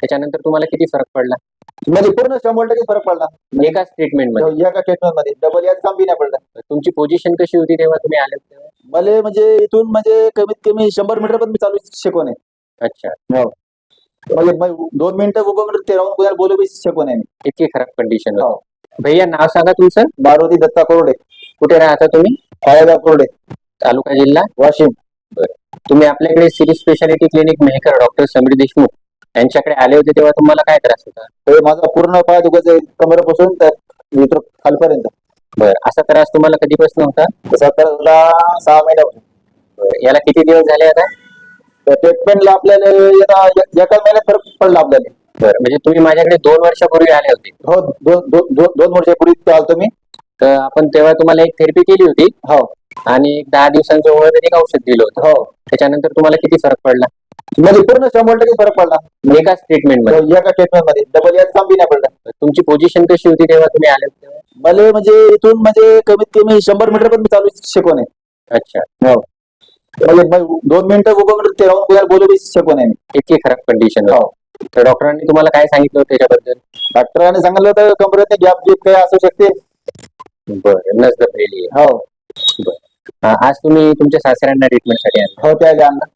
त्याच्यानंतर तुम्हाला किती फरक पडला म्हणजे पूर्ण 100% फरक पडला. एकाच ट्रीटमेंट मध्ये? एका ट्रीटमेंट मध्ये डबल याच काम बी नाही पडलं. तुमची पोझिशन कशी होती तेव्हा तुम्ही आले तेव्हा? मला म्हणजे इथून म्हणजे कमीत कमी 100 मीटर पण मी चालू शकू नये. अच्छा, म्हणजे 2 मिनिटं उभं म्हणून ते राहून कोणाला बोलू बी शकू नये. इतकी खराब कंडिशन हो. होती. भैया नाव सांगा तुमचं. मारुती दत्ता कोरडे, कुठे राहता तुम्ही? आळेगाव कोरडे, तालुका जिल्हा वाशिम. तुम्ही आपल्याकडे Siri speciality clinic Mehkar doctor Sameer Deshmukh यांच्याकडे आले होते तेव्हा तुम्हाला काय त्रास होता? तर माझा पूर्ण पाय दुखायचा कमरेपासून तर इथं खालपर्यंत. असा त्रास तुम्हाला कधीपासून होता? तसा तर 6 महिन्यापासून. याला किती दिवस झाले आता? तर ट्रीटमेंटला आपल्याला एका महिन्यात फरक पडला आपल्याला. म्हणजे तुम्ही माझ्याकडे 2 वर्षापूर्वी आले होते? हो, 2 वर्षापूर्वी आलतो मी. तर आपण तेव्हा तुम्हाला एक थेरपी केली होती. हो. आणि 10 दिवसांचं होमिओपॅथिक औषध दिलं होतं. हो. त्याच्यानंतर तुम्हाला किती फरक पडला म्हणजे पूर्ण 100% फरक पडला. एकाच ट्रीटमेंट मध्ये? एका ट्रीटमेंट मध्ये डबल याच काम बी नाही पडलं. तुमची पोझिशन कशी होती तेव्हा तुम्ही आले तेव्हा? मला म्हणजे इथून म्हणजे कमीत कमी 100 मीटर पण मी चालू शकू नये. अच्छा, म्हणजे 2 मिनिटं उभं म्हणून ते राहून कोणाला बोलू बी शकू नये. इतकी खराब कंडिशन होती. तर डॉक्टरांनी तुम्हाला काय सांगितलं होतं त्याच्याबद्दल? डॉक्टरांनी सांगितलं होतं कमरेत गॅप गिप काही असू शकते. बरं, नस दबलेली आहे. हो. आज तुम्ही तुमच्या सासऱ्यांना ट्रीटमेंटसाठी आले? हो, त्याला आणलं.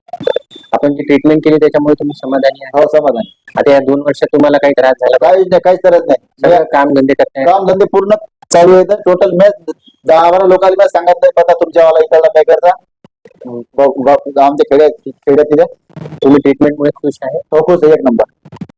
आपण जी ट्रीटमेंट केली त्याच्यामुळे तुम्ही समाधानी आहे? हो, समाधान. आता या 2 वर्षात तुम्हाला काही त्रास झाला? काहीच नाही, काहीच करत नाही. सगळं काम धंदे करताय? काम धंदे पूर्ण चालू आहे. टोटल मॅच 10-12 लोकांना मॅच सांगत नाही पता तुमच्यावाला इकडला काय करता. आमच्या खेड्यात तुम्ही ट्रीटमेंटमुळे खुश आहे? हो, खुश आहे, 1 नंबर.